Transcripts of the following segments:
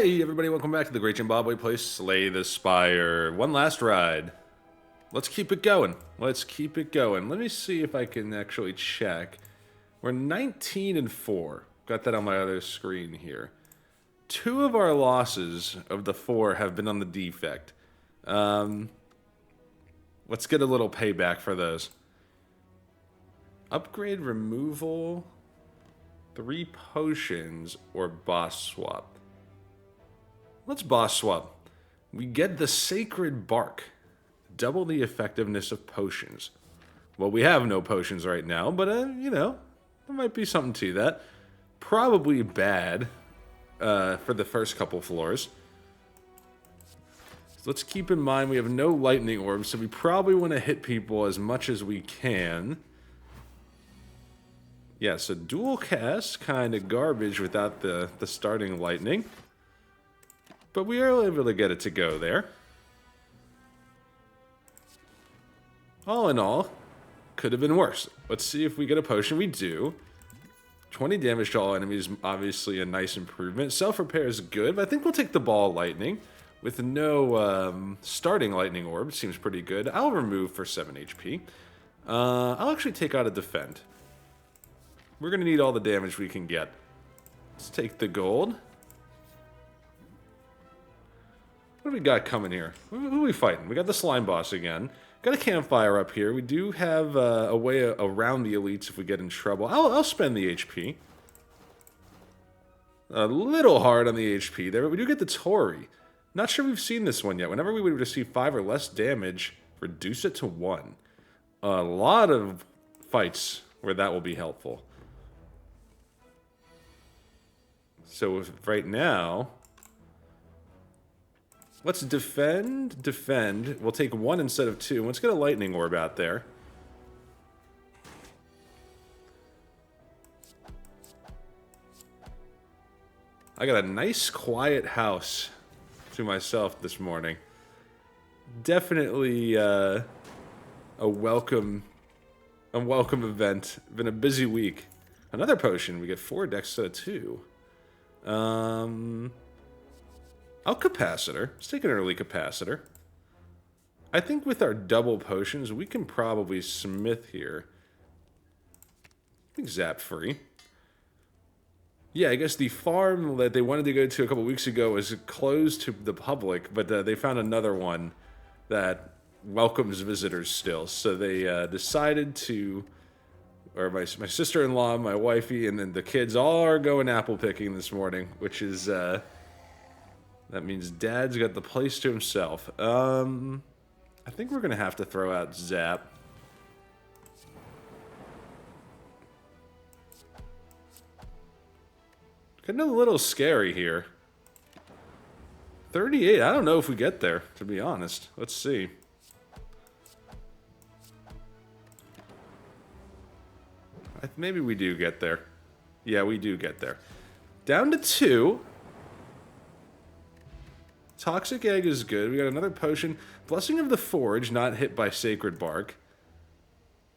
Hey everybody, welcome back to the Great Jimbabwe place, Slay the Spire. One last ride. Let's keep it going. Let's keep it going. Let me see if I can actually check. We're 19-4. Got that on my other screen here. 2 of our losses of the 4 have been on the defect. Let's get a little payback for those. Upgrade removal, 3 potions, or boss swap. Let's boss swap. We get the Sacred Bark. Double the effectiveness of potions. Well, we have no potions right now, but, you know, there might be something to that. Probably bad for the first couple floors. So let's keep in mind we have no lightning orbs, so we probably want to hit people as much as we can. Yeah, so dual cast, kind of garbage without the starting lightning. But we are able to get it to go there. All in all, could have been worse. Let's see if we get a potion. We do. 20 damage to all enemies, obviously a nice improvement. Self-repair is good, but I think we'll take the ball lightning. With no starting lightning orb, seems pretty good. I'll remove for 7 HP. I'll actually take out a defend. We're going to need all the damage we can get. Let's take the gold. What do we got coming here? Who are we fighting? We got the slime boss again. Got a campfire up here. We do have a way around the elites if we get in trouble. I'll spend the HP. A little hard on the HP there, but we do get the Torii. Not sure we've seen this one yet. Whenever we would receive 5 or less damage, reduce it to 1. A lot of fights where that will be helpful. So right now, let's defend. We'll take 1 instead of 2. Let's get a lightning orb out there. I got a nice quiet house to myself this morning. Definitely a welcome event. Been a busy week. Another potion. We get 4 decks instead of 2. Capacitor. Let's take an early capacitor. I think with our double potions, we can probably smith here. I think zap free. Yeah, I guess the farm that they wanted to go to a couple weeks ago is closed to the public, but they found another one that welcomes visitors still. So they decided to, or my sister-in-law, my wifey, and then the kids all are going apple picking this morning, which is, that means Dad's got the place to himself. I think we're going to have to throw out Zap. Getting a little scary here. 38, I don't know if we get there, to be honest. Let's see. Maybe we do get there. Yeah, we do get there. Down to 2. Toxic Egg is good. We got another potion. Blessing of the Forge, not hit by Sacred Bark.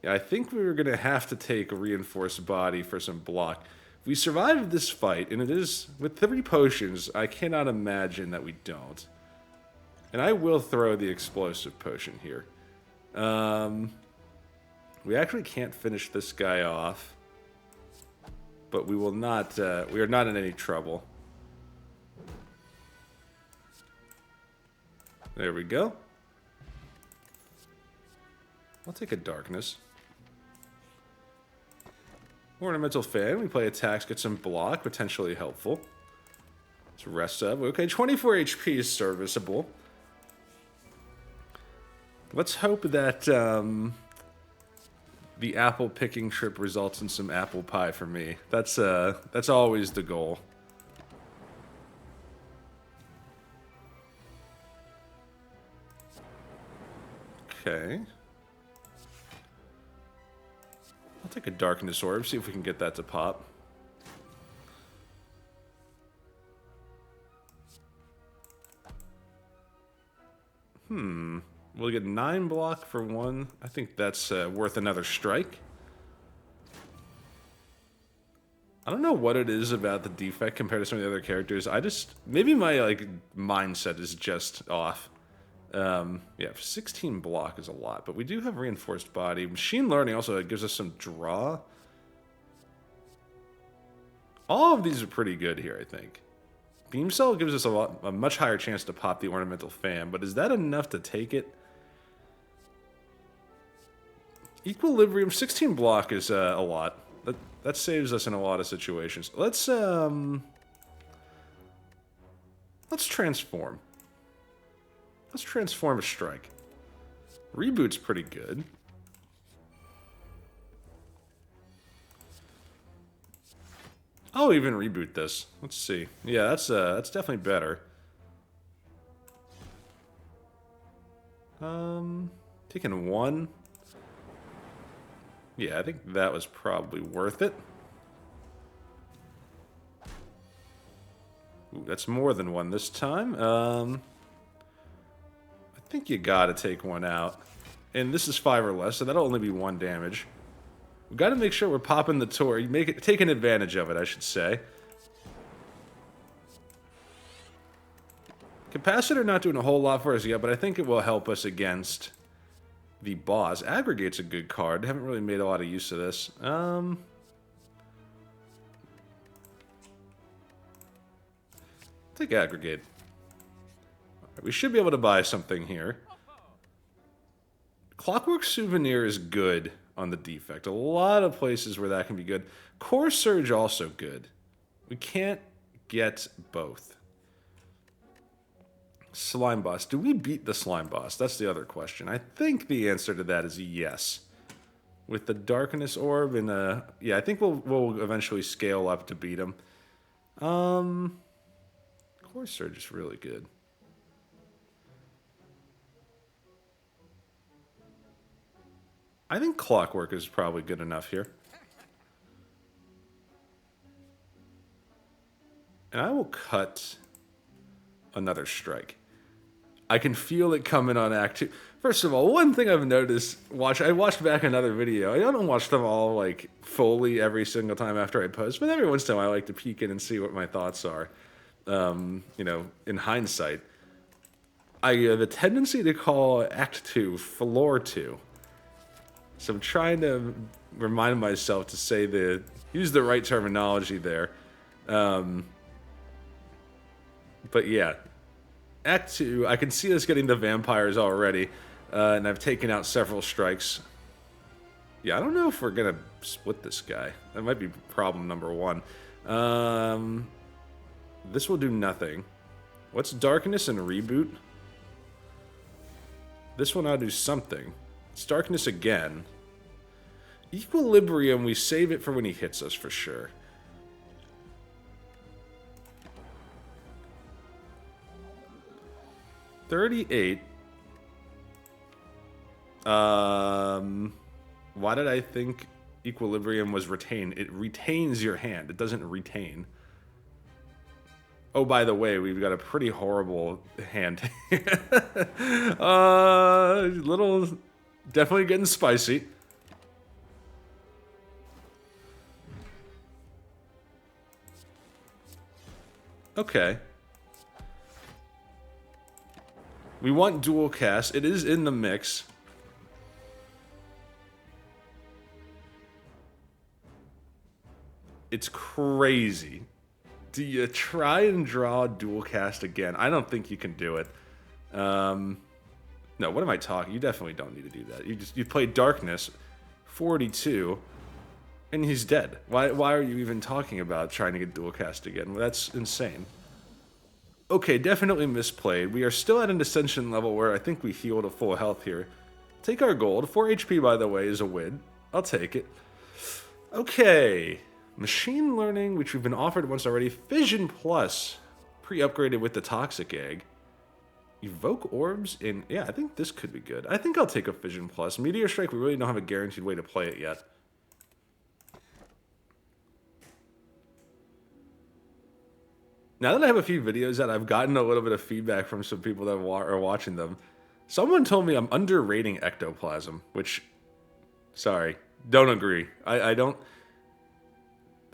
Yeah, I think we were going to have to take a Reinforced Body for some block. If we survive this fight, and it is with 3 potions, I cannot imagine that we don't. And I will throw the Explosive Potion here. We actually can't finish this guy off. But we will not, we are not in any trouble. There we go. I'll take a darkness. Ornamental fan. We play attacks, get some block, potentially helpful. Let's rest up. Okay, 24 HP is serviceable. Let's hope that the apple picking trip results in some apple pie for me. That's always the goal. Okay. I'll take a darkness orb, see if we can get that to pop. We'll get 9 block for 1. I think that's worth another strike. I don't know what it is about the defect compared to some of the other characters. Maybe my, like, mindset is just off. Yeah, 16 block is a lot, but we do have reinforced body. Machine learning also gives us some draw. All of these are pretty good here, I think. Beam Cell gives us a much higher chance to pop the Ornamental Fan, but is that enough to take it? Equilibrium, 16 block is a lot. That saves us in a lot of situations. Let's transform. Let's transform a strike. Reboot's pretty good. I'll even reboot this. Let's see. Yeah, that's definitely better. Taking one. Yeah, I think that was probably worth it. Ooh, that's more than one this time. I think you gotta take one out. And this is 5 or less, so that'll only be 1 damage. We gotta make sure we're popping the tor. Taking advantage of it, I should say. Capacitor not doing a whole lot for us yet, but I think it will help us against the boss. Aggregate's a good card. Haven't really made a lot of use of this. Take Aggregate. Right, we should be able to buy something here. Clockwork Souvenir is good on the defect. A lot of places where that can be good. Core Surge also good. We can't get both. Slime Boss. Do we beat the Slime Boss? That's the other question. I think the answer to that is yes. With the Darkness Orb and yeah, I think we'll eventually scale up to beat him. Core Surge is really good. I think Clockwork is probably good enough here. And I will cut another strike. I can feel it coming on Act 2. First of all, one thing I've noticed, I watched back another video. I don't watch them all, like, fully every single time after I post, but every once in a while I like to peek in and see what my thoughts are, you know, in hindsight. I have a tendency to call Act 2 Floor 2. So I'm trying to remind myself to use the right terminology there. But yeah, Act 2, I can see us getting the vampires already, and I've taken out several strikes. Yeah, I don't know if we're gonna split this guy. That might be problem number 1. This will do nothing. What's Darkness and Reboot? This will now do something. It's Darkness again. Equilibrium, we save it for when he hits us for sure. $38. Why did I think Equilibrium was retained? It retains your hand. It doesn't retain. Oh, by the way, we've got a pretty horrible hand. Definitely getting spicy. Okay. We want dual cast. It is in the mix. It's crazy. Do you try and draw dual cast again? I don't think you can do it. No, what am I talking? You definitely don't need to do that. You play Darkness, 42, and he's dead. Why are you even talking about trying to get dual cast again? Well, that's insane. Okay, definitely misplayed. We are still at an Ascension level where I think we heal to full health here. Take our gold. 4 HP, by the way, is a win. I'll take it. Okay. Machine Learning, which we've been offered once already. Fission Plus, pre-upgraded with the Toxic Egg. Evoke Orbs in... Yeah, I think this could be good. I think I'll take a Fission Plus. Meteor Strike, we really don't have a guaranteed way to play it yet. Now that I have a few videos out, I've gotten a little bit of feedback from some people that are watching them. Someone told me I'm underrating Ectoplasm, which... Sorry, don't agree. I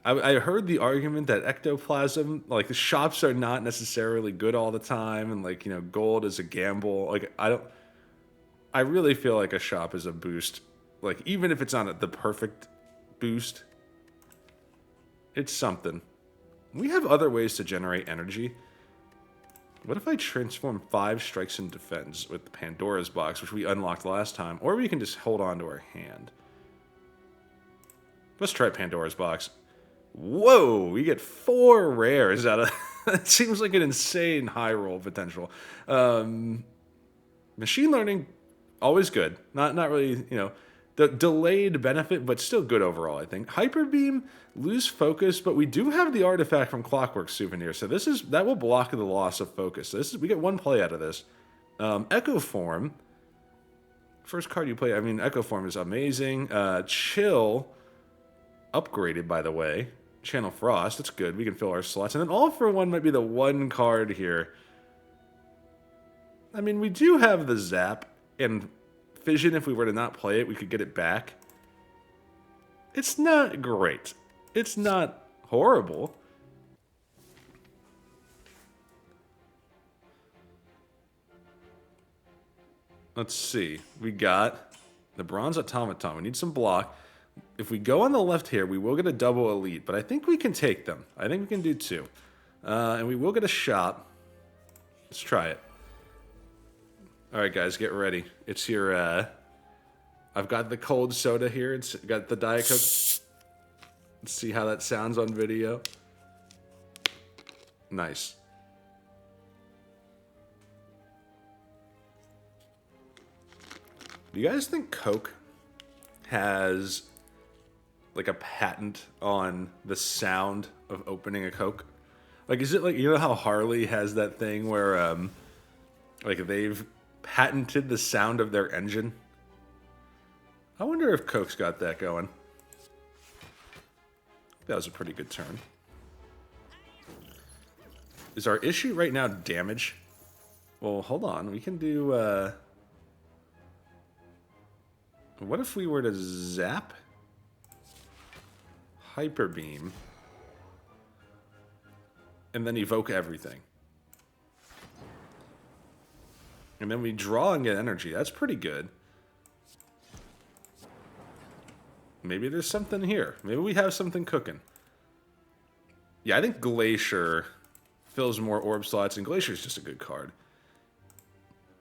I heard the argument that ectoplasm, like the shops are not necessarily good all the time, and like, you know, gold is a gamble. Like I really feel like a shop is a boost. Like even if it's not the perfect boost, it's something. We have other ways to generate energy. What if I transform 5 strikes in defense with the Pandora's box, which we unlocked last time, or we can just hold on to our hand. Let's try Pandora's box. Whoa, we get 4 rares out of that. Seems like an insane high roll potential. Machine learning, always good. Not really, you know, the delayed benefit, but still good overall, I think. Hyper Beam, lose focus, but we do have the artifact from Clockwork Souvenir, so that will block the loss of focus. So we get 1 play out of this. Echo Form, first card you play. I mean, Echo Form is amazing. Chill, upgraded by the way. Channel Frost, that's good. We can fill our slots. And then All for One might be the one card here. I mean, we do have the Zap and Fission. If we were to not play it, we could get it back. It's not great. It's not horrible. Let's see. We got the Bronze Automaton. We need some block. If we go on the left here, we will get a double elite, but I think we can take them. I think we can do 2. And we will get a shop. Let's try it. Alright guys, get ready. It's your, I've got the cold soda here. It's got the Diet Coke. Let's see how that sounds on video. Nice. Do you guys think Coke has like a patent on the sound of opening a Coke? Like, is it like, you know how Harley has that thing where, like they've patented the sound of their engine? I wonder if Coke's got that going. That was a pretty good turn. Is our issue right now damage? Well, hold on. We can do, what if we were to zap? Hyper Beam. And then evoke everything. And then we draw and get energy. That's pretty good. Maybe there's something here. Maybe we have something cooking. Yeah, I think Glacier fills more orb slots, and Glacier's just a good card.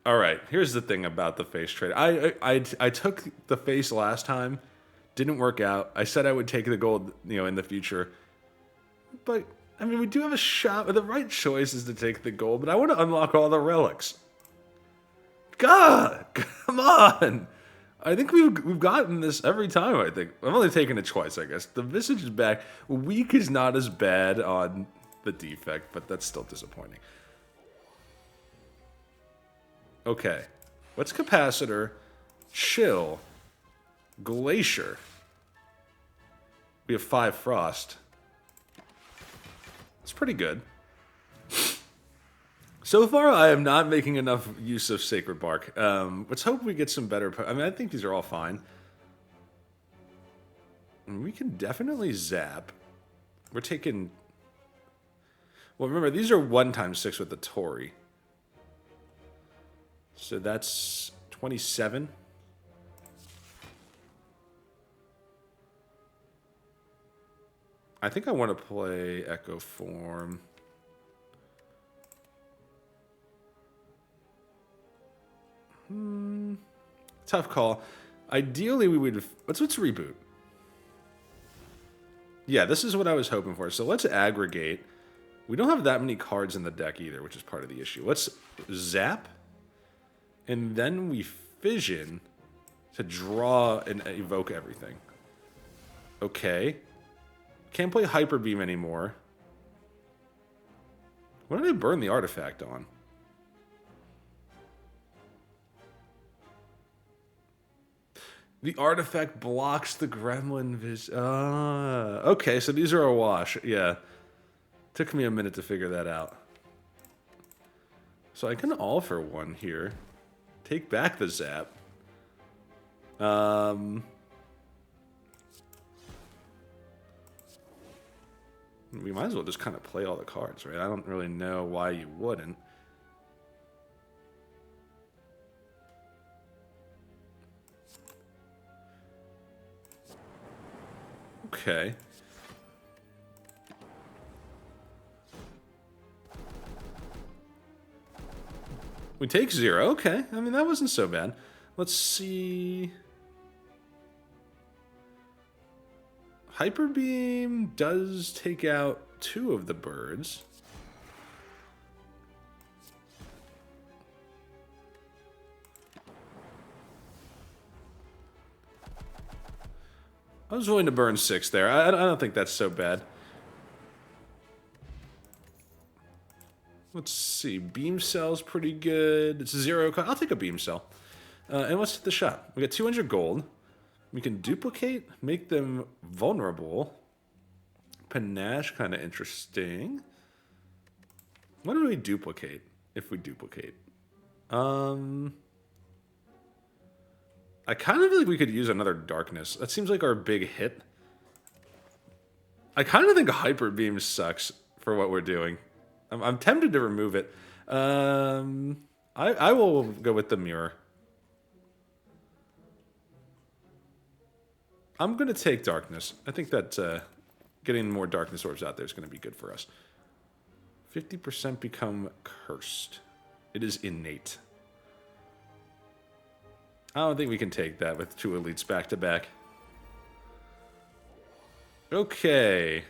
Alright, here's the thing about the face trade. I took the face last time. Didn't work out. I said I would take the gold, you know, in the future. But, I mean, we do have a shot. The right choice is to take the gold, but I want to unlock all the relics. God, come on. I think we've gotten this every time, I think. I've only taken it twice, I guess. The Visage is back. Weak is not as bad on the Defect, but that's still disappointing. Okay. What's Capacitor? Chill. Glacier. We have 5 Frost. It's pretty good. So far, I am not making enough use of Sacred Bark. Let's hope we get some better... I mean, I think these are all fine. And we can definitely zap. We're taking... Well, remember, these are 1x6 with the Torii. So that's 27. I think I want to play Echo Form. Tough call. Ideally, we would... Let's reboot. Yeah, this is what I was hoping for. So let's aggregate. We don't have that many cards in the deck either, which is part of the issue. Let's zap. And then we fission to draw and evoke everything. Okay. Can't play Hyper Beam anymore. What did I burn the artifact on? The artifact blocks the gremlin vision. Okay, so these are a wash. Yeah. Took me a minute to figure that out. So I can all for one here. Take back the zap. We might as well just kind of play all the cards, right? I don't really know why you wouldn't. Okay. We take 0. Okay. I mean, that wasn't so bad. Let's see. Hyper Beam does take out 2 of the birds. I was willing to burn 6 there. I don't think that's so bad. Let's see. Beam Cell's pretty good. It's 0. I'll take a Beam Cell. And let's hit the shot. We got 200 gold. We can duplicate, make them vulnerable. Panache, kind of interesting. What do we duplicate if we duplicate? I kind of feel like we could use another darkness. That seems like our big hit. I kind of think Hyper Beam sucks for what we're doing. I'm tempted to remove it. I will go with the mirror. I'm going to take darkness. I think that getting more darkness orbs out there is going to be good for us. 50% become cursed. It is innate. I don't think we can take that with 2 elites back to back. Okay.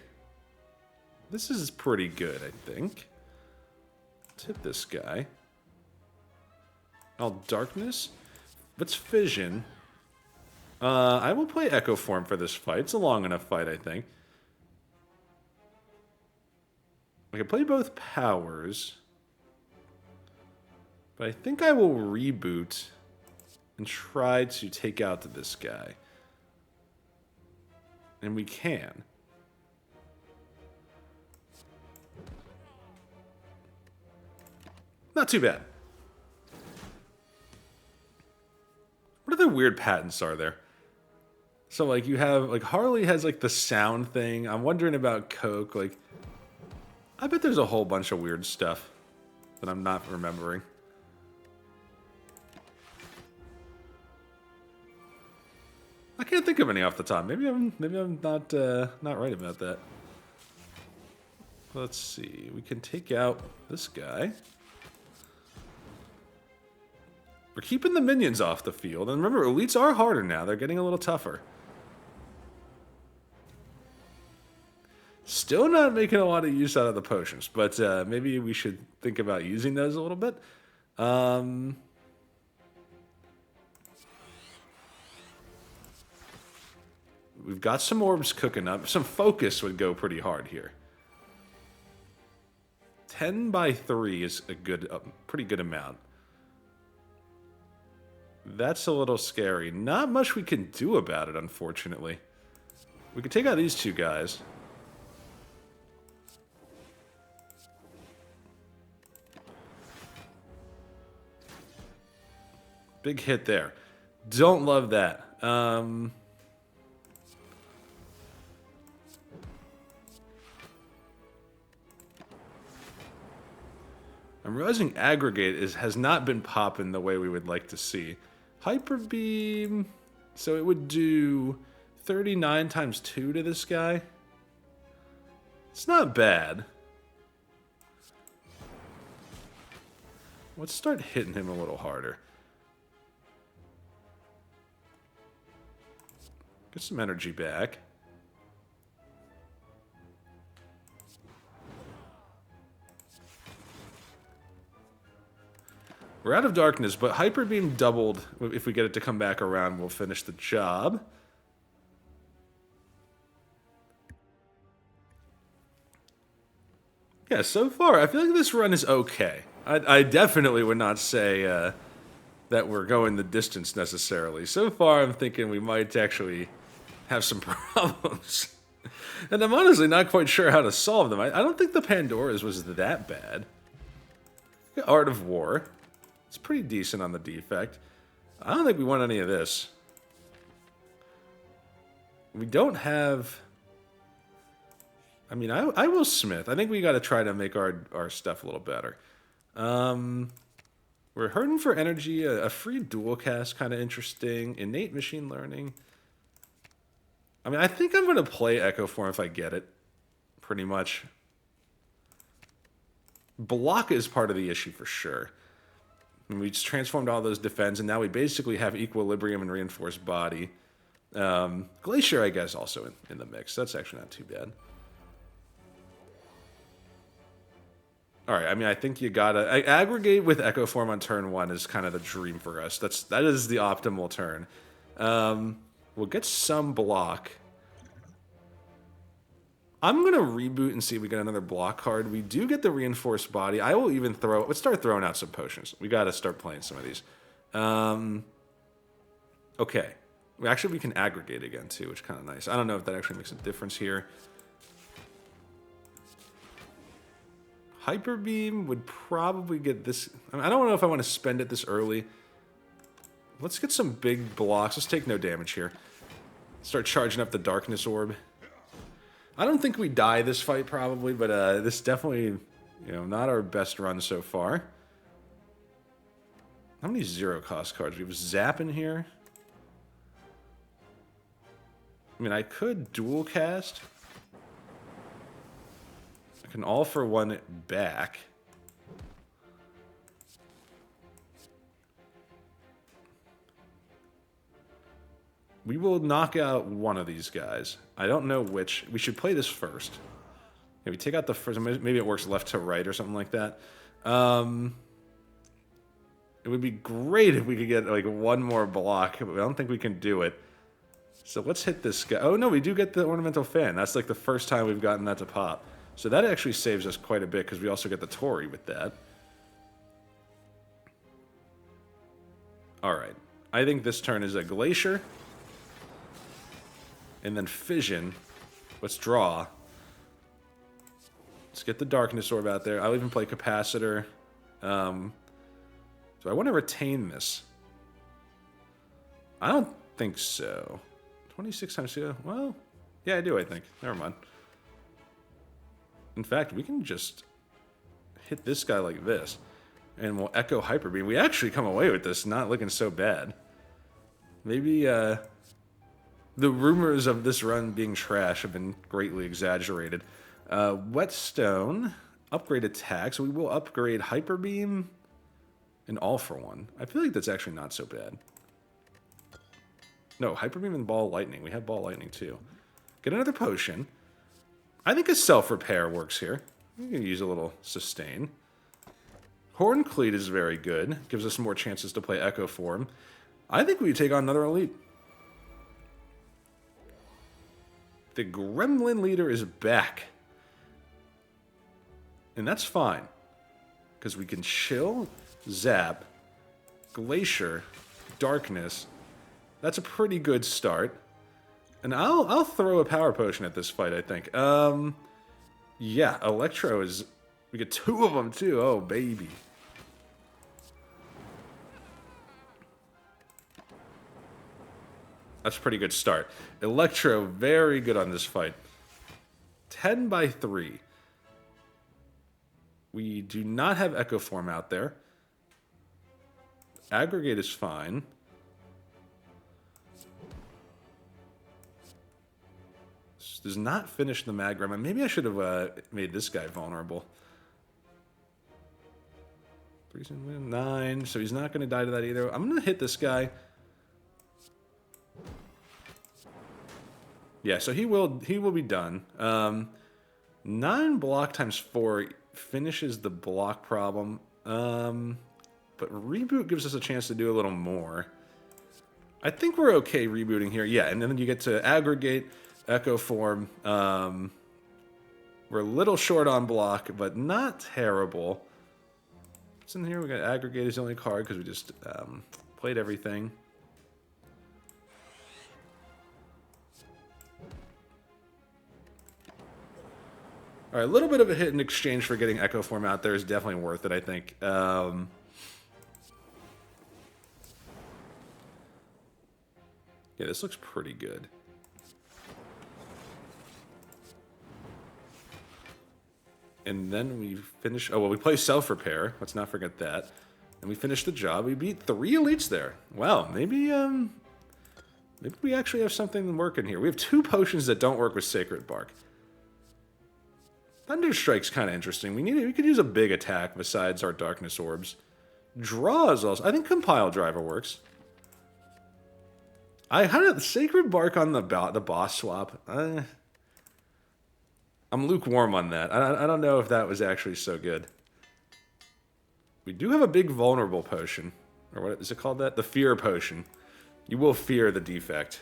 This is pretty good, I think. Let's hit this guy. All darkness. What's fission? I will play Echo Form for this fight. It's a long enough fight, I think. I can play both powers. But I think I will reboot and try to take out this guy. And we can. Not too bad. What other weird patents are there? So, like, you have, like, Harley has, like, the sound thing. I'm wondering about Coke. Like, I bet there's a whole bunch of weird stuff that I'm not remembering. I can't think of any off the top. Maybe I'm not right about that. Let's see. We can take out this guy. We're keeping the minions off the field. And remember, elites are harder now. They're getting a little tougher. Still not making a lot of use out of the potions. But maybe we should think about using those a little bit. We've got some orbs cooking up. Some focus would go pretty hard here. 10 by 3 is a good, pretty good amount. That's a little scary. Not much we can do about it, unfortunately. We could take out these 2 guys. Big hit there. Don't love that. I'm realizing aggregate has not been popping the way we would like to see. Hyper Beam, so it would do 39 times 2 to this guy. It's not bad. Let's start hitting him a little harder. Get some energy back. We're out of darkness, but Hyper Beam doubled. If we get it to come back around, we'll finish the job. Yeah, so far, I feel like this run is okay. I definitely would not say that we're going the distance necessarily. So far, I'm thinking we might actually have some problems. And I'm honestly not quite sure how to solve them. I don't think the Pandora's was that bad. Art of War. It's pretty decent on the defect. I don't think we want any of this. We don't have... I mean, I will smith. I think we got to try to make our stuff a little better. We're hurting for energy. A free dual cast, kind of interesting. Innate machine learning. I mean, I think I'm going to play Echo Form if I get it. Pretty much. Block is part of the issue for sure. I mean, we just transformed all those defense, and now we basically have equilibrium and reinforced body. Glacier, I guess, also in the mix. That's actually not too bad. All right, I mean, I think you gotta aggregate with Echo Form on turn 1 is kind of the dream for us. That is the optimal turn. We'll get some block. I'm gonna reboot and see if we get another block card. We do get the reinforced body. I will even let's start throwing out some potions. We gotta start playing some of these. Okay. Actually, we can aggregate again too, which is kind of nice. I don't know if that actually makes a difference here. Hyper Beam would probably get this. I mean, I don't know if I want to spend it this early. Let's get some big blocks. Let's take no damage here. Start charging up the Darkness Orb. I don't think we die this fight probably, but this definitely, not our best run so far. How many zero cost cards? We have Zap in here. I mean, I could dual cast. I can all for one it back. We will knock out one of these guys. I don't know which. We should play this first. Maybe take out the first. Maybe it works left to right or something like that. It would be great if we could get like one more block, but I don't think we can do it. So let's hit this guy. Oh no, we do get the Ornamental Fan. That's like the first time we've gotten that to pop. So that actually saves us quite a bit because we also get the Torii with that. Alright. I think this turn is a Glacier. And then Fission. Let's draw. Let's get the Darkness Orb out there. I'll even play Capacitor. Do I want to retain this? I don't think so. 26 times 2? Well, yeah, I do, I think. Never mind. In fact, we can just hit this guy like this. And we'll Echo Hyper Beam. We actually come away with this not looking so bad. Maybe the rumors of this run being trash have been greatly exaggerated. Whetstone. Upgrade attack. So we will upgrade Hyper Beam and All for One. I feel like that's actually not so bad. No, Hyper Beam and Ball Lightning. We have Ball Lightning too. Get another potion. I think a self-repair works here. We can use a little sustain. Horn Cleat is very good. Gives us more chances to play Echo Form. I think we take on another elite. The Gremlin Leader is back. And that's fine. Because we can chill, Zap, Glacier, Darkness. That's a pretty good start. And I'll throw a power potion at this fight, I think. Yeah, Electro is... We get 2 of them, too. Oh, baby. That's a pretty good start. Electro, very good on this fight. 10 by 3. We do not have Echo Form out there. Aggregate is fine. This does not finish the Magrum. Maybe I should have made this guy vulnerable. 3, 7, 9. So he's not going to die to that either. I'm going to hit this guy. Yeah, so he will be done. 9 block times 4 finishes the block problem. But Reboot gives us a chance to do a little more. I think we're okay rebooting here. Yeah, and then you get to aggregate, Echo Form. We're a little short on block, but not terrible. What's in here? We got aggregate as the only card because we just played everything. All right, a little bit of a hit in exchange for getting Echo Form out there is definitely worth it, I think. Yeah, this looks pretty good. And then we finish... Oh, well, we play self-repair. Let's not forget that. And we finish the job. We beat 3 elites there. Wow, maybe we actually have something working here. We have 2 potions that don't work with Sacred Bark. Thunder Strike's kind of interesting. We could use a big attack besides our Darkness Orbs. Draw is also... I think Compile Driver works. I had a Sacred Bark on the boss swap. I'm lukewarm on that. I don't know if that was actually so good. We do have a big vulnerable potion. Or what is it called that? The Fear Potion. You will fear the defect.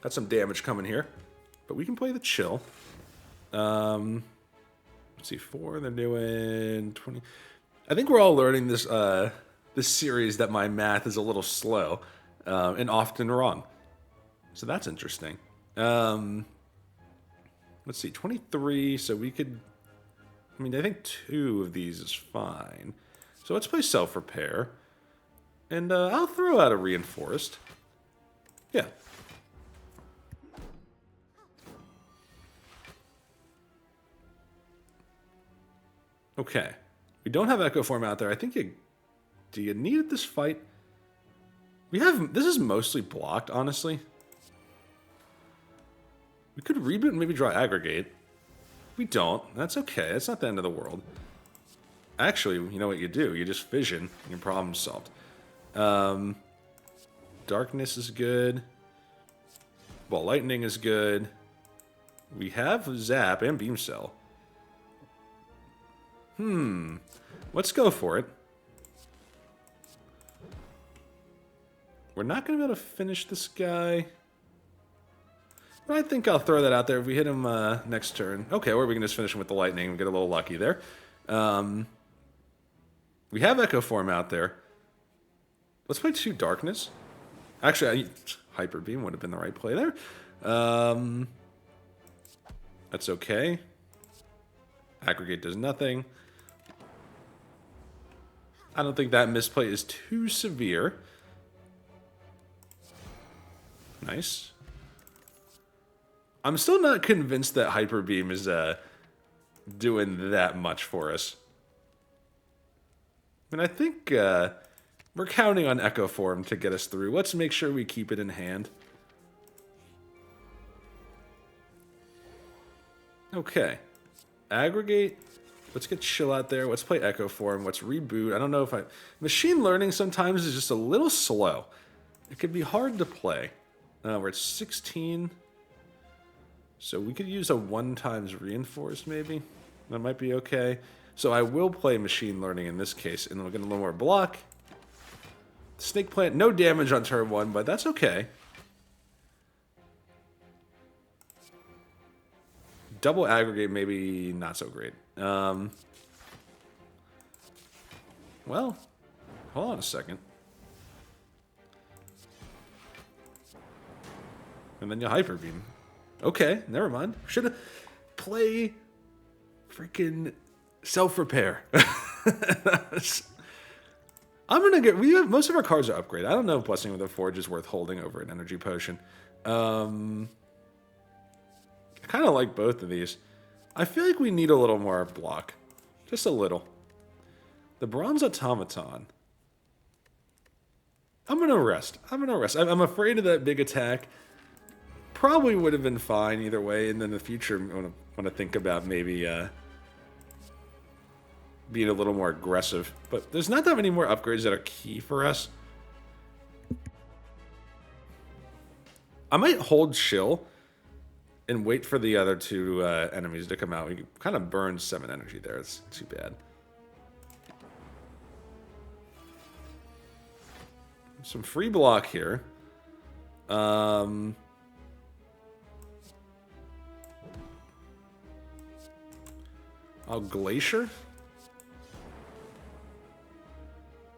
Got some damage coming here. But we can play the chill. Let's see, 4, they're doing 20. I think we're all learning this this series that my math is a little slow and often wrong. So that's interesting. Let's see, 23, so we could... I mean, I think 2 of these is fine. So let's play Self-Repair. And I'll throw out a Reinforced. Yeah. Okay. We don't have Echo Form out there. I think do you need this fight? This is mostly blocked, honestly. We could reboot and maybe draw Aggregate. We don't. That's okay. That's not the end of the world. Actually, you know what you do? You just Fission and your problem's solved. Darkness is good. Ball Lightning is good. We have Zap and Beam Cell. Let's go for it. We're not going to be able to finish this guy. But I think I'll throw that out there if we hit him next turn. Okay, or we can just finish him with the lightning and get a little lucky there. We have Echo Form out there. Let's play 2 Darkness. Actually, Hyper Beam would have been the right play there. That's okay. Aggregate does nothing. I don't think that misplay is too severe. Nice. I'm still not convinced that Hyper Beam is doing that much for us. And I think we're counting on Echo Form to get us through. Let's make sure we keep it in hand. Okay. Aggregate. Let's get Chill out there. Let's play Echo Form. Let's reboot. I don't know if Machine Learning sometimes is just a little slow. It can be hard to play. We're at 16. So we could use a 1 times Reinforced maybe. That might be okay. So I will play Machine Learning in this case. And we'll get a little more block. Snake Plant, no damage on turn 1, but that's okay. Double Aggregate, maybe not so great. Well, hold on a second. And then you Hyper Beam. Okay, never mind. Should have play freaking Self-Repair. I'm gonna get. Most of our cards are upgraded. I don't know if Blessing with the Forge is worth holding over an Energy Potion. I kind of like both of these. I feel like we need a little more block. Just a little. The Bronze Automaton. I'm going to rest. I'm afraid of that big attack. Probably would have been fine either way. And then in the future, I want to think about maybe being a little more aggressive. But there's not that many more upgrades that are key for us. I might hold Chill and wait for the other 2 enemies to come out. We kind of burned 7 energy there. It's too bad. Some free block here. I'll Glacier.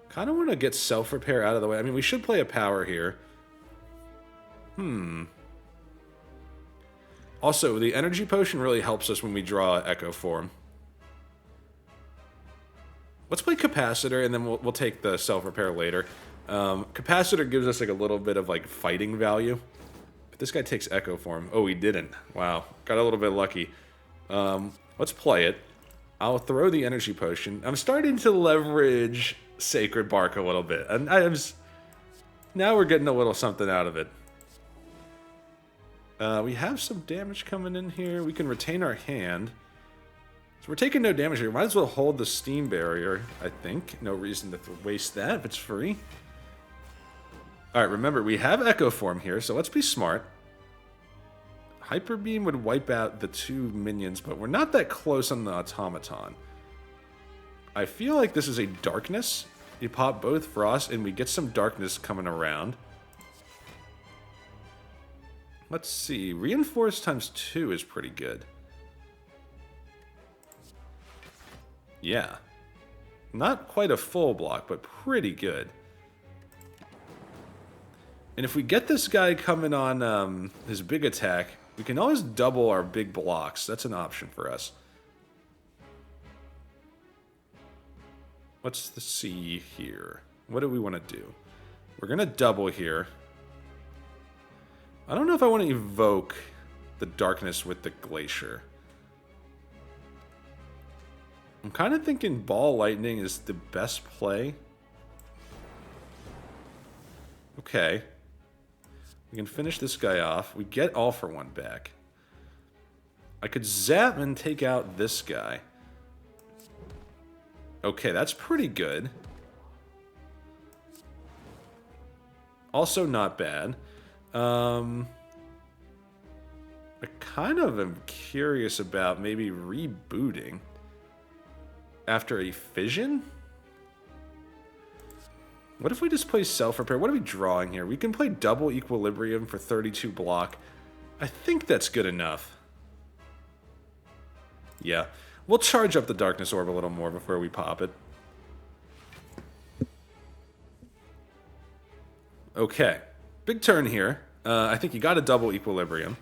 Kind of want to get Self-Repair out of the way. I mean, we should play a power here. Also, the Energy Potion really helps us when we draw Echo Form. Let's play Capacitor, and then we'll take the Self-Repair later. Capacitor gives us like a little bit of like fighting value. But this guy takes Echo Form. Oh, he didn't. Wow. Got a little bit lucky. Let's play it. I'll throw the energy potion. I'm starting to leverage Sacred Bark a little bit. And now we're getting a little something out of it. We have some damage coming in here. We can retain our hand. So we're taking no damage here. Might as well hold the steam barrier, I think. No reason to waste that if it's free. Alright, remember, we have Echo Form here, so let's be smart. Hyper Beam would wipe out the 2 minions, but we're not that close on the automaton. I feel like this is a darkness. You pop both frost, and we get some darkness coming around. Let's see. Reinforce times 2 is pretty good. Yeah. Not quite a full block, but pretty good. And if we get this guy coming on his big attack, we can always double our big blocks. That's an option for us. Let's see here. What do we want to do? We're going to double here. I don't know if I want to evoke the darkness with the glacier. I'm kind of thinking Ball Lightning is the best play. Okay. We can finish this guy off. We get All for One back. I could zap and take out this guy. Okay, that's pretty good. Also not bad. I kind of am curious about maybe rebooting after a fission. What if we just play self-repair? What are we drawing here? We can play double equilibrium for 32 block. I think that's good enough. Yeah. We'll charge up the Darkness Orb a little more before we pop it. Okay. Big turn here. I think you got a double equilibrium.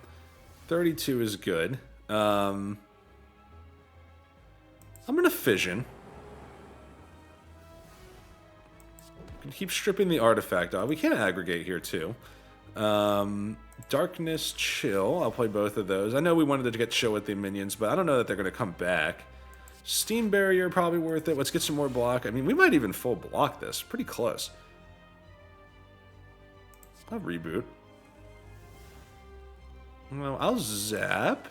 32 is good. I'm going to fission. Can keep stripping the artifact off. We can aggregate here too. Darkness, chill. I'll play both of those. I know we wanted to get chill with the minions, but I don't know that they're going to come back. Steam barrier, probably worth it. Let's get some more block. I mean, we might even full block this. Pretty close. I'll reboot. Well, I'll zap.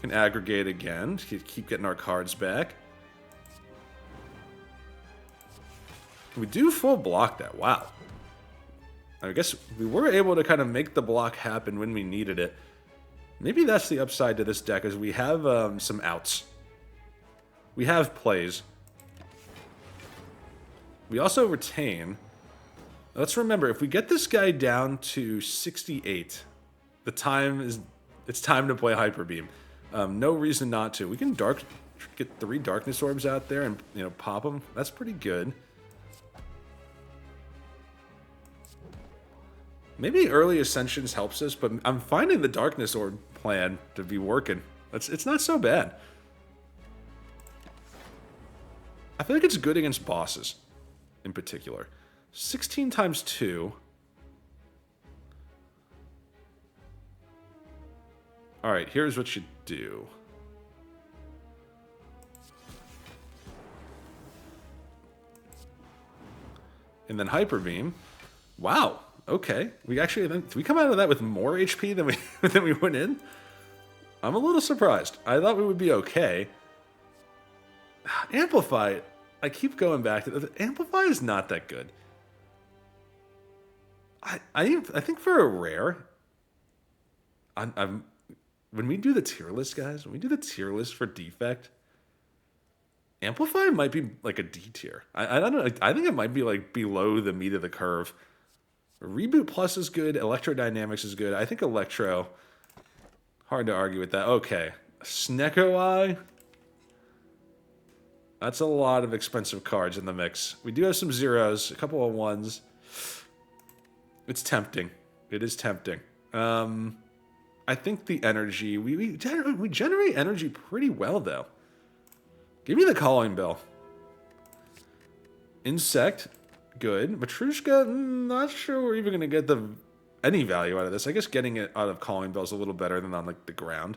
Can aggregate again. Keep getting our cards back. We do full block that. Wow. I guess we were able to kind of make the block happen when we needed it. Maybe that's the upside to this deck, is we have some outs. We have plays. We also retain. Let's remember, if we get this guy down to 68, it's time to play Hyper Beam. No reason not to. We can get 3 Darkness Orbs out there and pop them. That's pretty good. Maybe early Ascensions helps us, but I'm finding the Darkness Orb plan to be working. It's not so bad. I feel like it's good against bosses, in particular. 16 times 2. Alright, here's what you do. And then Hyper Beam. Wow. Okay. Did we come out of that with more HP than we went in? I'm a little surprised. I thought we would be okay. Amplify. I keep going back to it. Amplify is not that good. I think for a rare, when we do the tier list, guys, when we do the tier list for Defect, Amplify might be like a D tier. I don't know. I think it might be like below the meat of the curve. Reboot Plus is good. Electrodynamics is good. I think Electro, hard to argue with that. Okay. Snecko Eye. That's a lot of expensive cards in the mix. We do have some zeros, a couple of ones. It's tempting. It is tempting. I think the energy, we generate energy pretty well, though. Give me the Calling Bell. Insect. good. Matrushka, not sure we're even going to get any value out of this. I guess getting it out of Calling Bell is a little better than on like the ground.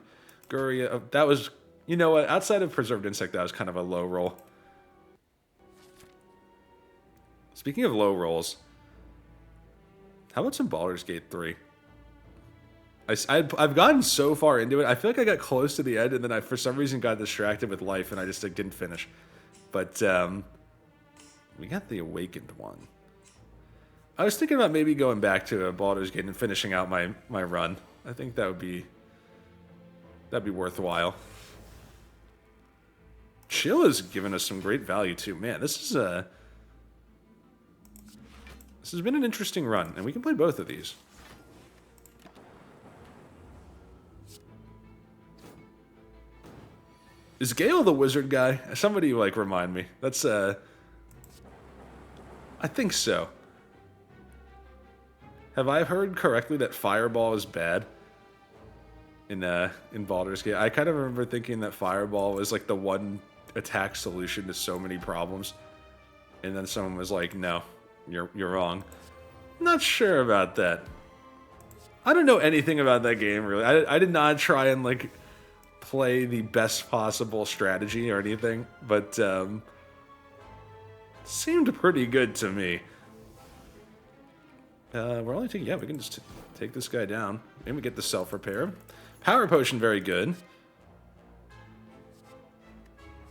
Guria, that was, you know what, outside of Preserved Insect, that was kind of a low roll. Speaking of low rolls, how about some Baldur's Gate 3? I've gotten so far into it. I feel like I got close to the end, and then I, for some reason, got distracted with life, and I just like, didn't finish. But we got the Awakened one. I was thinking about maybe going back to Baldur's Gate and finishing out my run. I think that'd be worthwhile. Chill has given us some great value too. Man, this has been an interesting run, and we can play both of these. Is Gale the wizard guy? Somebody, like, remind me. That's, I think so. Have I heard correctly that Fireball is bad in Baldur's Gate? I kind of remember thinking that Fireball was, like, the one attack solution to so many problems. And then someone was like, no, you're wrong. Not sure about that. I don't know anything about that game, really. I did not try and, like, play the best possible strategy or anything, but seemed pretty good to me. We're only taking, yeah, we can just take this guy down. And we get the self-repair. Power Potion, very good.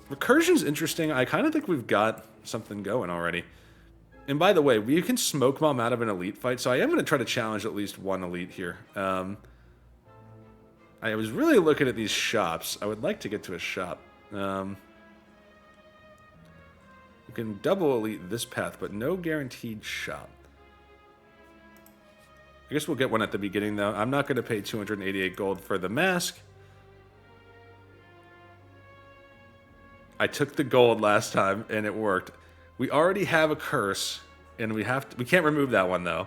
Recursion's interesting. I kind of think we've got something going already. And by the way, we can Smoke Bomb out of an elite fight, so I am going to try to challenge at least one elite here. I was really looking at these shops. I would like to get to a shop. We can double elite this path, but no guaranteed shop. I guess we'll get one at the beginning, though. I'm not going to pay 288 gold for the mask. I took the gold last time, and it worked. We already have a curse, and we can't remove that one, though.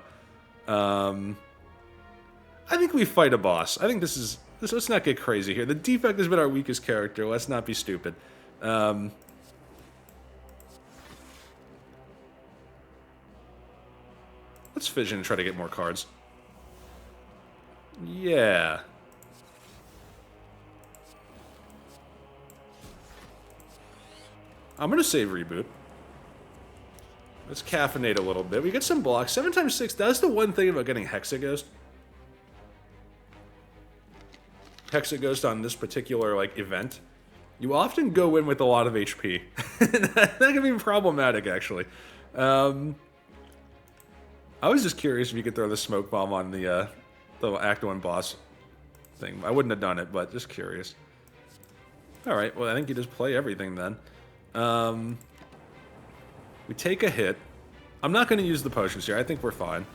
I think we fight a boss. I think let's not get crazy here. The Defect has been our weakest character. Let's not be stupid. Let's fission and try to get more cards. Yeah. I'm going to save Reboot. Let's caffeinate a little bit. We get some blocks. 7x6, that's the one thing about getting Hexaghost. Hexaghost on this particular, like, event. You often go in with a lot of HP. That can be problematic, actually. I was just curious if you could throw the Smoke Bomb on the Act 1 boss thing. I wouldn't have done it, but just curious. Alright, well, I think you just play everything then. We take a hit. I'm not going to use the potions here. I think we're fine.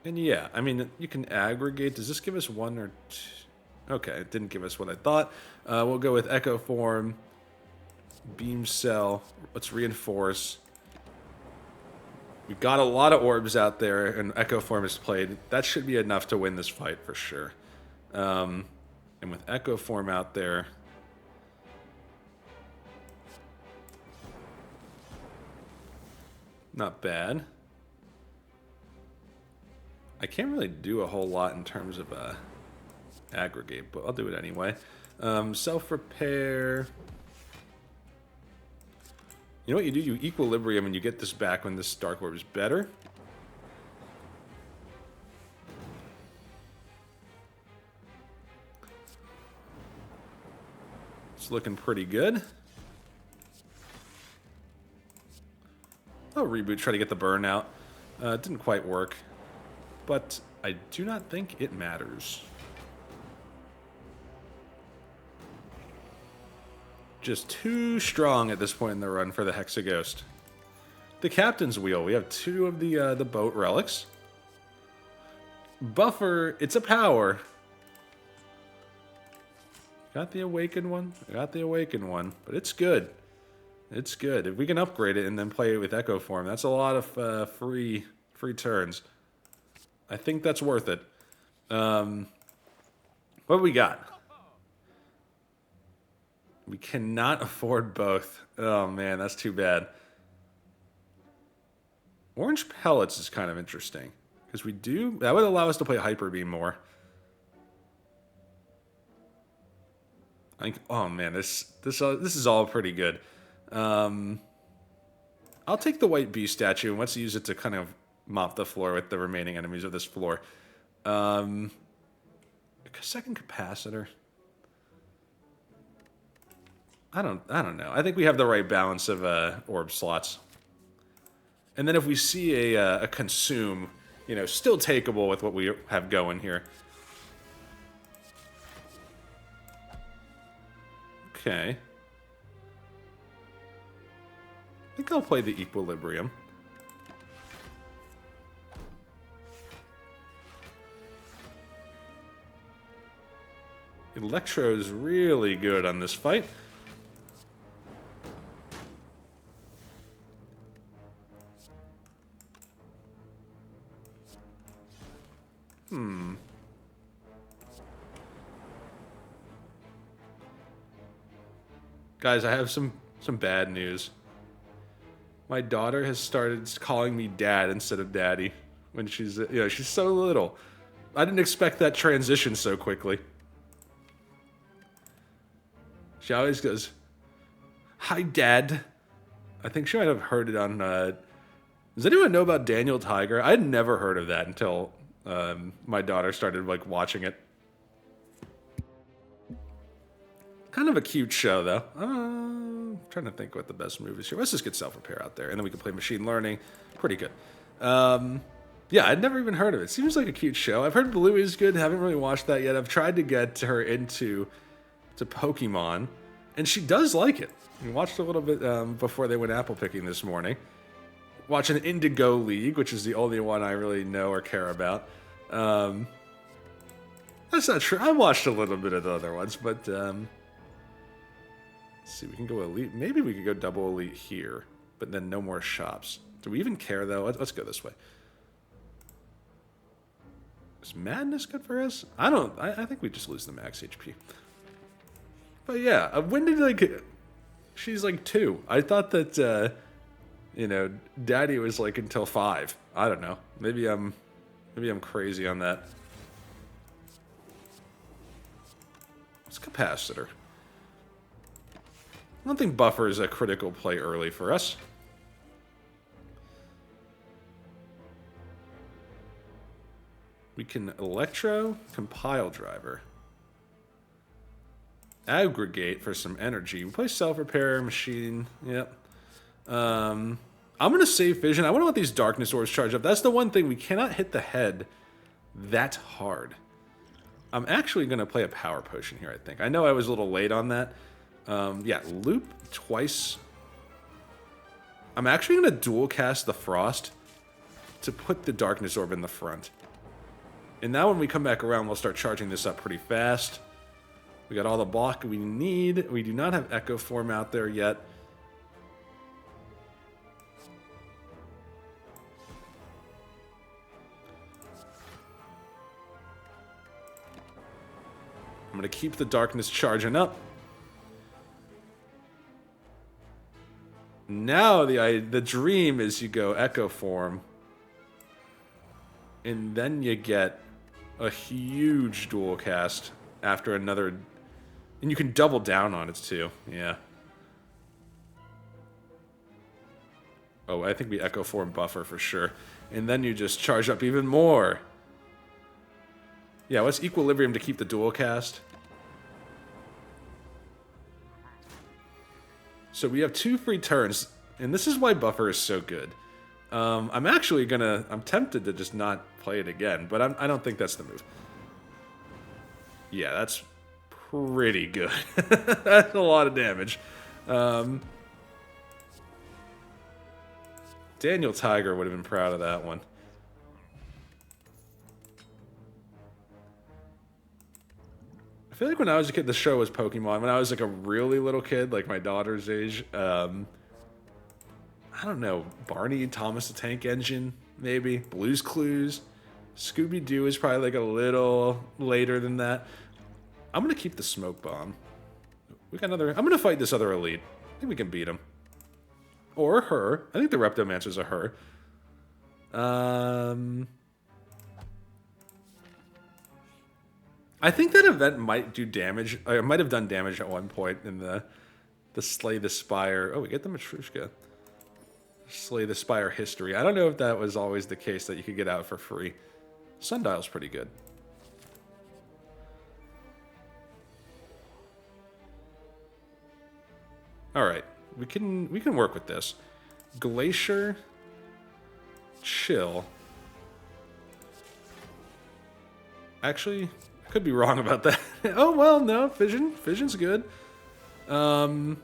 And yeah, I mean, you can aggregate. Does this give us one or two? Okay, it didn't give us what I thought. We'll go with Echo Form, Beam Cell. Let's reinforce. We've got a lot of orbs out there, and Echo Form is played. That should be enough to win this fight for sure. And with Echo Form out there, not bad. I can't really do a whole lot in terms of aggregate, but I'll do it anyway. Self-repair. You know what you do? You equilibrium and you get this back when this Dark Orb is better. It's looking pretty good. I'll reboot, try to get the burn out. It didn't quite work. But I do not think it matters. Just too strong at this point in the run for the Hexaghost. The Captain's Wheel. We have two of the boat relics. Buffer. It's a power. Got the Awakened one. Got the Awakened one. But it's good. It's good. If we can upgrade it and then play it with Echo Form, that's a lot of free turns. I think that's worth it. What do we got? We cannot afford both. Oh man, that's too bad. Orange pellets is kind of interesting. Because we do... That would allow us to play Hyper Beam more. I think... Oh, man. This is all pretty good. I'll take the white bee statue and let's use it to kind of mop the floor with the remaining enemies of this floor. Second capacitor. I don't know. I think we have the right balance of orb slots. And then if we see a consume, you know, still takeable with what we have going here. Okay. I think I'll play the Equilibrium. Electro's really good on this fight. Guys, I have some bad news. My daughter has started calling me dad instead of daddy when she's, you know, she's so little. I didn't expect that transition so quickly. She always goes, "Hi, Dad." I think she might have heard it on... does anyone know about Daniel Tiger? I had never heard of that until my daughter started like watching it. Kind of a cute show, though. I'm trying to think what the best move is here. Let's just get self-repair out there, and then we can play machine learning. Pretty good. Yeah, I'd never even heard of it. Seems like a cute show. I've heard Blue is good. Haven't really watched that yet. I've tried to get her into Pokemon, and she does like it. We watched a little bit before they went apple picking this morning. Watching Indigo League, which is the only one I really know or care about. That's not true. I watched a little bit of the other ones, but... Let's see, we can go elite. Maybe we could go double elite here, but then no more shops. Do we even care, though? Let's go this way. Is madness good for us? I think we just lose the max HP. But yeah, when did, like... She's like 2. I thought that, you know, Daddy was like until 5. I don't know. Maybe I'm crazy on that. What's capacitor? I don't think buffer is a critical play early for us. We can electro, compile driver. Aggregate for some energy. We play self-repair, machine. Yep. I'm going to save vision. I want to let these darkness orbs charge up. That's the one thing. We cannot hit the head that hard. I'm actually going to play a power potion here, I think. I know I was a little late on that. Yeah, loop twice. I'm actually going to dual cast the Frost to put the Darkness Orb in the front. And now when we come back around, we'll start charging this up pretty fast. We got all the block we need. We do not have Echo Form out there yet. I'm going to keep the Darkness charging up. Now the dream is you go Echo Form, and then you get a huge dual cast after another, and you can double down on it too. Yeah. Oh, I think we Echo Form buffer for sure, and then you just charge up even more. Yeah, what's Equilibrium to keep the dual cast? So we have 2 free turns, and this is why buffer is so good. I'm tempted to just not play it again, but I don't think that's the move. Yeah, that's pretty good. That's a lot of damage. Daniel Tiger would have been proud of that one. I feel like when I was a kid, the show was Pokemon. When I was like a really little kid, like my daughter's age, I don't know, Barney, Thomas the Tank Engine, maybe. Blue's Clues. Scooby-Doo is probably like a little later than that. I'm going to keep the Smoke Bomb. I'm going to fight this other elite. I think we can beat him. Or her. I think the Reptomancer's a her. I think that event might do damage. It might have done damage at one point in the Slay the Spire. Oh, we get the Matryoshka. Slay the Spire history. I don't know if that was always the case that you could get out for free. Sundial's pretty good. All right, we can work with this. Glacier, chill. Actually, I could be wrong about that. Oh well, no, fission. Fission's good. I'm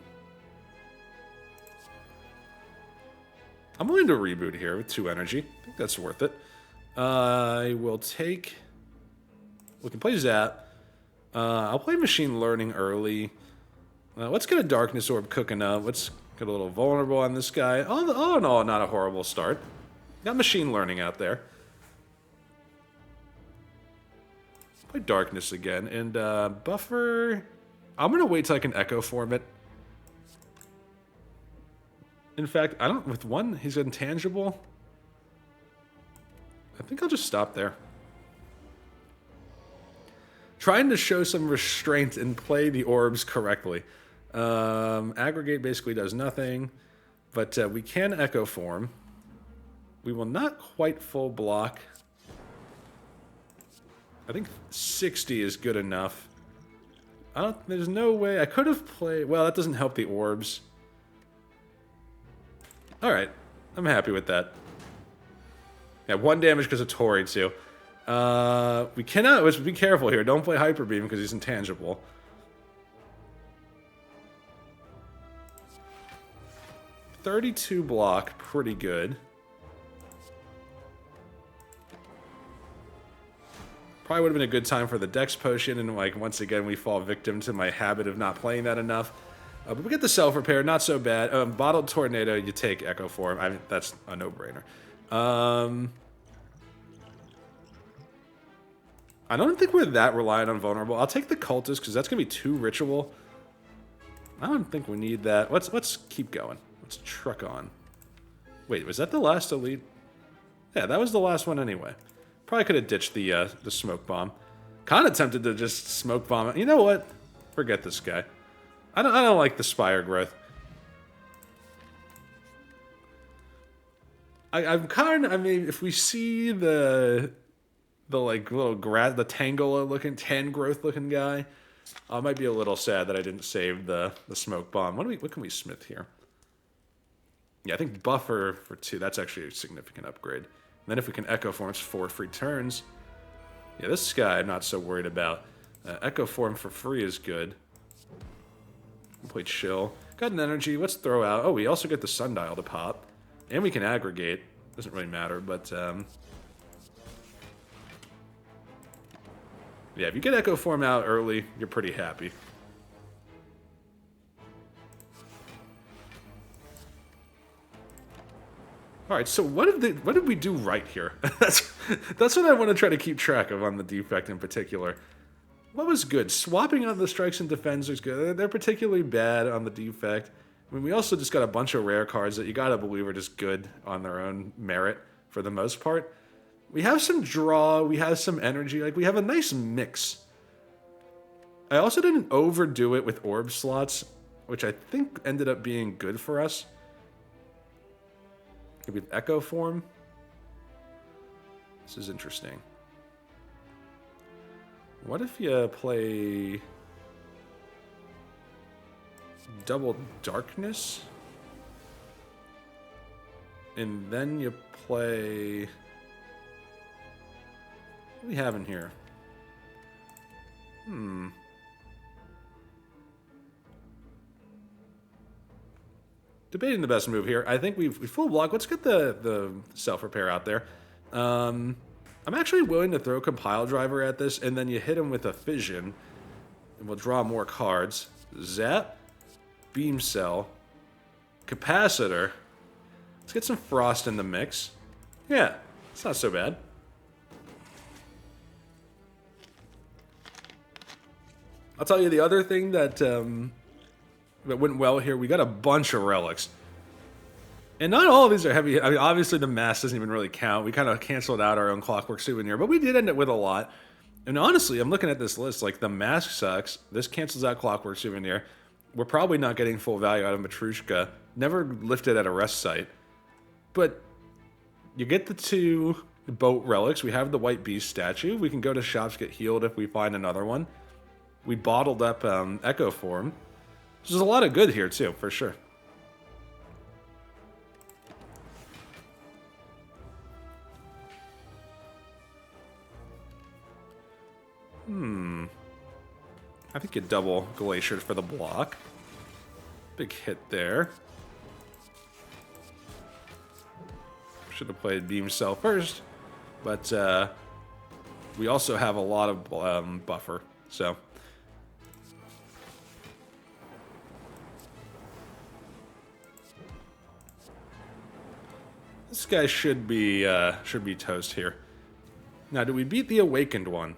willing to reboot here with 2 energy. I think that's worth it. I will take. We can play Zap. I'll play Machine Learning early. Let's get a Darkness Orb cooking up. Let's get a little vulnerable on this guy. Oh no, not a horrible start. Got Machine Learning out there. Play Darkness again. And Buffer... I'm going to wait till I can Echo Form it. In fact, I don't... With 1, he's intangible. I think I'll just stop there. Trying to show some restraint and play the orbs correctly. Aggregate basically does nothing, but we can Echo Form. We will not quite full block. I think 60 is good enough. There's no way. I could have played... Well, that doesn't help the orbs. Alright. I'm happy with that. Yeah, 1 damage because of Tori, too. We cannot... Let's be careful here. Don't play Hyper Beam because he's intangible. $32 block. Pretty good. Probably would have been a good time for the Dex Potion, and like once again we fall victim to my habit of not playing that enough. But we get the Self-Repair, not so bad. Bottled Tornado, you take Echo Form. I mean, that's a no-brainer. I don't think we're that reliant on Vulnerable. I'll take the Cultist, because that's going to be 2 Ritual. I don't think we need that. Let's keep going. Let's truck on. Wait, was that the last Elite? Yeah, that was the last one anyway. Probably could have ditched the Smoke Bomb. Kind of tempted to just Smoke Bomb. You know what? Forget this guy. I don't like the Spire growth. I'm kind of... I mean, if we see the like little grass, the Tangela looking, Tangrowth looking guy, I might be a little sad that I didn't save the Smoke Bomb. What can we smith here? Yeah, I think Buffer for 2. That's actually a significant upgrade. And then if we can Echo Form, it's 4 free turns. Yeah, this guy I'm not so worried about. Echo Form for free is good. We'll play Chill. Got an energy. Let's throw out... Oh, we also get the Sundial to pop. And we can aggregate. Doesn't really matter, but... Yeah, if you get Echo Form out early, you're pretty happy. All right, so what did we do right here? that's what I want to try to keep track of on the Defect in particular. What was good? Swapping out the Strikes and Defends is good. They're particularly bad on the Defect. I mean, we also just got a bunch of rare cards that you gotta believe are just good on their own merit for the most part. We have some draw, we have some energy, like we have a nice mix. I also didn't overdo it with orb slots, which I think ended up being good for us. Maybe with Echo Form. This is interesting. What if you play Double Darkness? And then you play... What do we have in here? Debating the best move here. I think we full block. Let's get the Self-Repair out there. I'm actually willing to throw Compile Driver at this, and then you hit him with a Fission, and we'll draw more cards. Zap, Beam Cell, Capacitor. Let's get some Frost in the mix. Yeah, it's not so bad. I'll tell you the other thing that went well here. We got a bunch of relics. And not all of these are heavy. I mean, obviously the mass doesn't even really count. We kind of canceled out our own Clockwork Souvenir, but we did end up with a lot. And honestly, I'm looking at this list, like the mask sucks. This cancels out Clockwork Souvenir. We're probably not getting full value out of Matrushka. Never lifted at a rest site. But you get the 2 boat relics. We have the White Beast statue. We can go to shops, get healed if we find another one. We bottled up Echo Form. There's a lot of good here too, for sure. I think you double Glacier for the block. Big hit there. Should have played Beam Cell first, but we also have a lot of buffer, so. This guy should be toast here. Now, do we beat the Awakened one?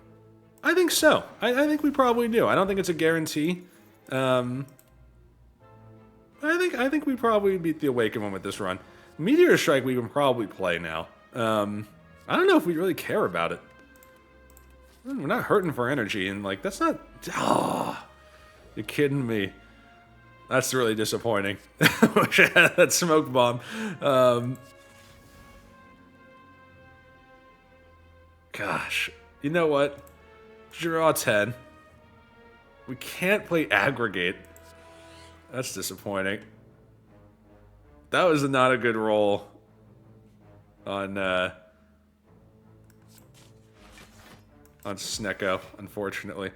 I think so. I think we probably do. I don't think it's a guarantee. I think we probably beat the Awakened one with this run. Meteor Strike we can probably play now. I don't know if we really care about it. We're not hurting for energy, and like that's not. Oh, you're kidding me. That's really disappointing. Wish I had that smoke bomb. Gosh, you know what? Draw 10. We can't play Aggregate. That's disappointing. That was not a good roll on Snecko, unfortunately.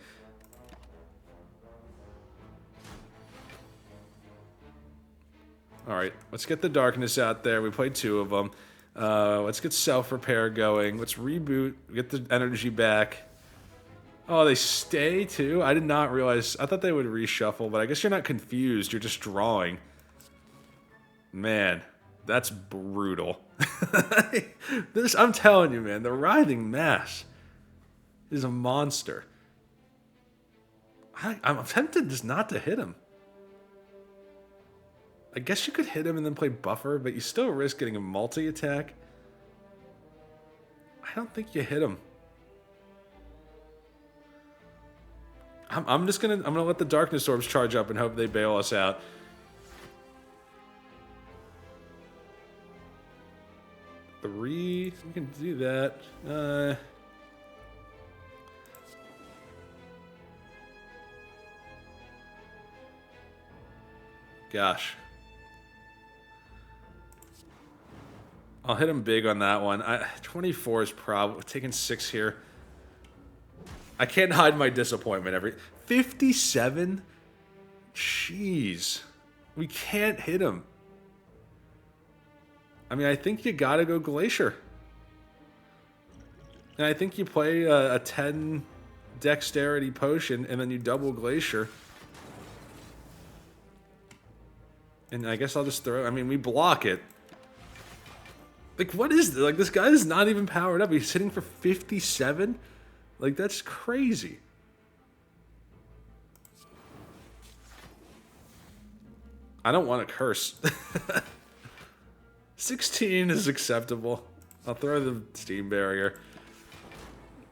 All right, let's get the darkness out there. We played 2 of them. Let's get self-repair going. Let's reboot, get the energy back. Oh, they stay too? I did not realize. I thought they would reshuffle, but I guess you're not confused. You're just drawing. Man, that's brutal. I'm telling you, man, the Writhing Mass is a monster. I'm tempted just not to hit him. I guess you could hit him and then play buffer, but you still risk getting a multi-attack. I don't think you hit him. I'm gonna let the Darkness Orbs charge up and hope they bail us out. We can do that. Gosh. I'll hit him big on that one. 24 is probably taking 6 here. I can't hide my disappointment. 57? Jeez. We can't hit him. I mean, I think you gotta go Glacier. And I think you play a 10 Dexterity Potion and then you double Glacier. And I guess I'll just throw... I mean, we block it. Like, what is this? Like, this guy is not even powered up. He's hitting for 57? Like, that's crazy. I don't want to curse. 16 is acceptable. I'll throw the Steam Barrier.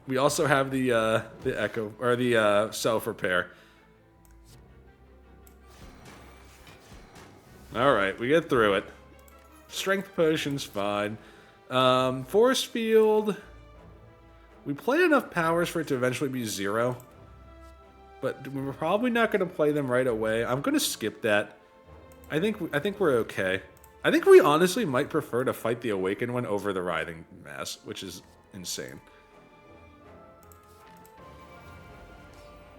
We also have the Echo, or the Self-Repair. Alright, we get through it. Strength Potion's fine. Force Field... We played enough powers for it to eventually be 0. But we're probably not going to play them right away. I'm going to skip that. I think we're okay. I think we honestly might prefer to fight the Awakened one over the Writhing Mass, which is insane.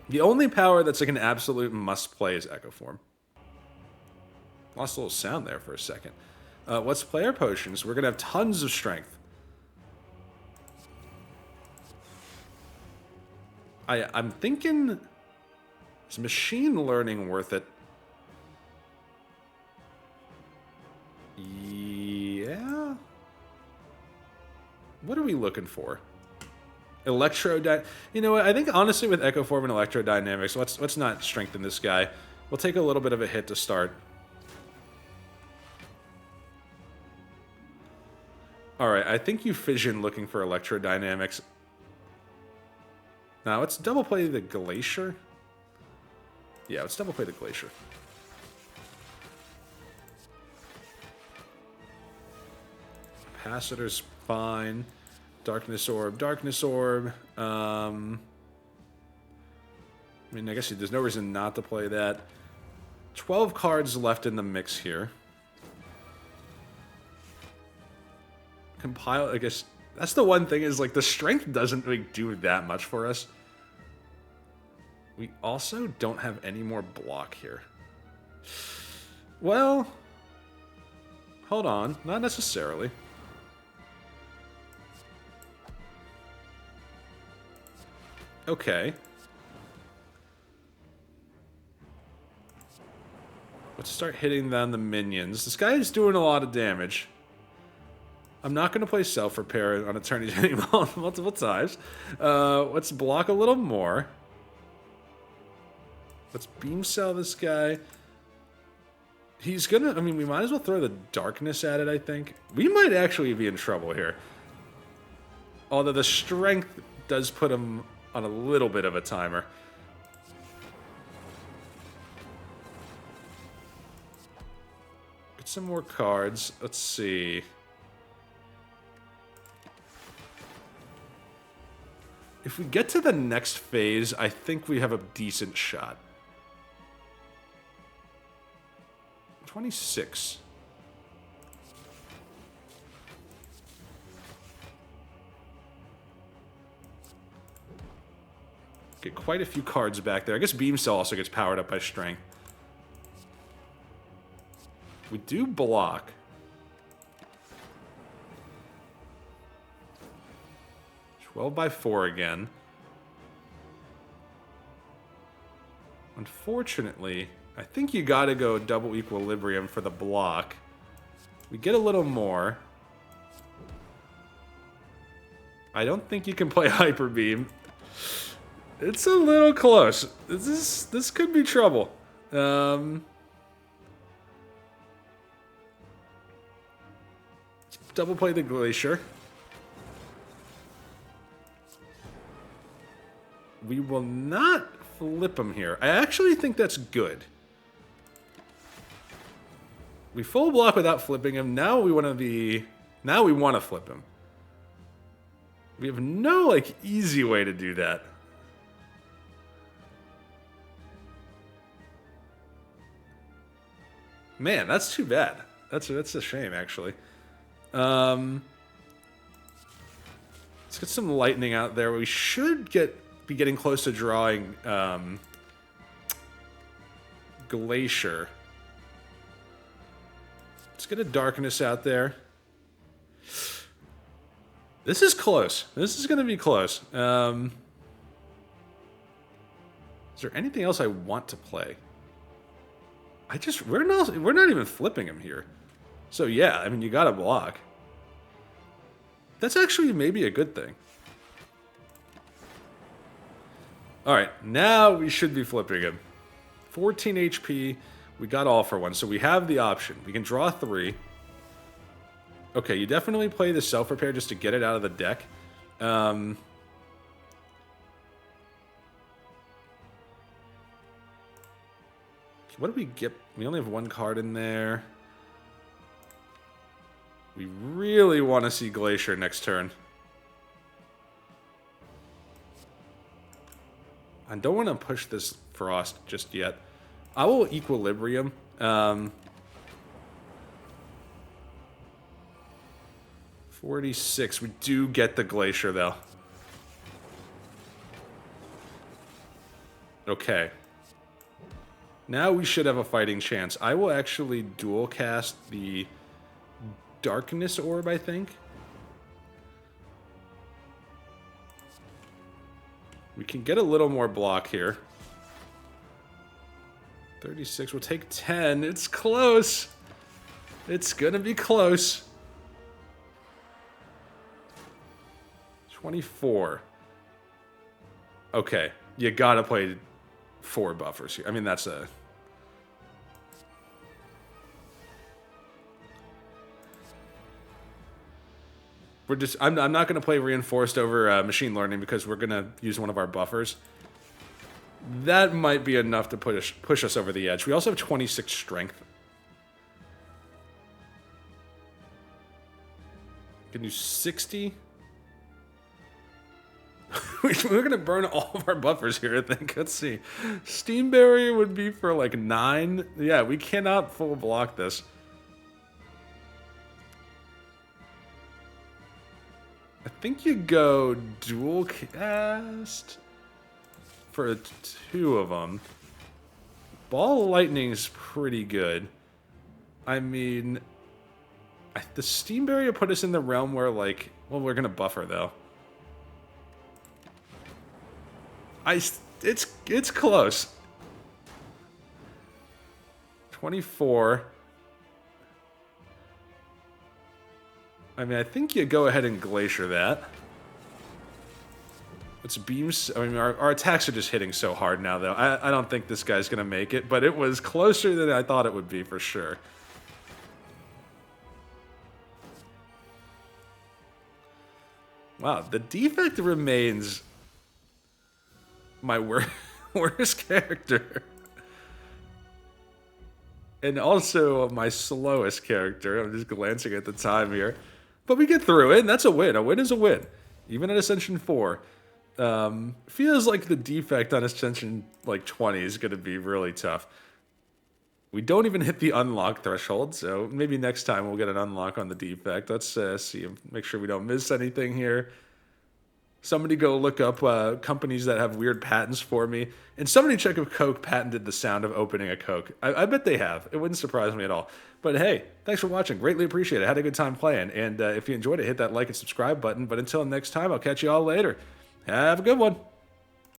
The only power that's like an absolute must-play is Echo Form. Lost a little sound there for a second. Let's play our potions. We're going to have tons of strength. I'm thinking, is machine learning worth it? Yeah. What are we looking for? You know what? I think honestly with Echo Form and Electrodynamics, let's not strengthen this guy. We'll take a little bit of a hit to start. Alright, I think you fission looking for electrodynamics. Now, let's double play the Glacier. Yeah, let's double play the Glacier. Capacitor's fine. Darkness Orb, Darkness Orb. I mean, I guess there's no reason not to play that. 12 cards left in the mix here. Compile, I guess, that's the one thing is, like, the strength doesn't really do that much for us. We also don't have any more block here. Well, hold on, not necessarily. Okay. Let's start hitting down the minions. This guy is doing a lot of damage. I'm not going to play self-repair on Attorneys multiple times. Let's block a little more. Let's beam cell this guy. He's going to... I mean, we might as well throw the darkness at it, I think. We might actually be in trouble here. Although the strength does put him on a little bit of a timer. Get some more cards. Let's see. If we get to the next phase, I think we have a decent shot. 26. Get quite a few cards back there. I guess Beam Cell also gets powered up by Strength. We do block. Twelve by 4 again. Unfortunately, I think you gotta go double equilibrium for the block. We get a little more. I don't think you can play Hyper Beam. It's a little close. This could be trouble. Double play the Glacier. We will not flip him here. I actually think that's good. We full block without flipping him. Now we want to be... Now we want to flip him. We have no, like, easy way to do that. Man, that's too bad. That's a shame, actually. Let's get some lightning out there. We should be getting close to drawing Glacier. Let's get a darkness out there. This is close. This is going to be close. Is there anything else I want to play? We're not even flipping him here. So yeah, I mean, you got to block. That's actually maybe a good thing. All right, now we should be flipping him. 14 HP. We got all for one, so we have the option. We can draw 3. Okay, you definitely play the self-repair just to get it out of the deck. What do we get? We only have 1 card in there. We really want to see Glacier next turn. I don't want to push this Frost just yet. I will Equilibrium. 46. We do get the Glacier, though. Okay. Now we should have a fighting chance. I will actually dual cast the Darkness Orb, I think. We can get a little more block here. 36. We'll take 10. It's close. It's gonna be close. 24. Okay. You gotta play 4 buffers here. I mean, that's a... I'm not going to play reinforced over machine learning because we're going to use one of our buffers. That might be enough to push us over the edge. We also have 26 strength. Can do 60. We're going to burn all of our buffers here, I think. Let's see. Steam barrier would be for like 9. Yeah, we cannot full block this. I think you go dual cast for 2 of them. Ball of Lightning's pretty good. I mean, the Steam Barrier put us in the realm where, like, well, we're gonna buffer though. It's close. 24. I mean, I think you go ahead and glacier that. It's beams. I mean, our attacks are just hitting so hard now, though. I don't think this guy's gonna make it, but it was closer than I thought it would be for sure. Wow, the defect remains my worst character. And also my slowest character. I'm just glancing at the time here. But we get through it, and that's a win. A win is a win. Even at Ascension 4. Feels like the defect on Ascension like 20 is going to be really tough. We don't even hit the unlock threshold, so maybe next time we'll get an unlock on the defect. Let's see, make sure we don't miss anything here. Somebody go look up companies that have weird patents for me. And somebody check if Coke patented the sound of opening a Coke. I bet they have. It wouldn't surprise me at all. But hey, thanks for watching. Greatly appreciate it. Had a good time playing. And if you enjoyed it, hit that like and subscribe button. But until next time, I'll catch you all later. Have a good one.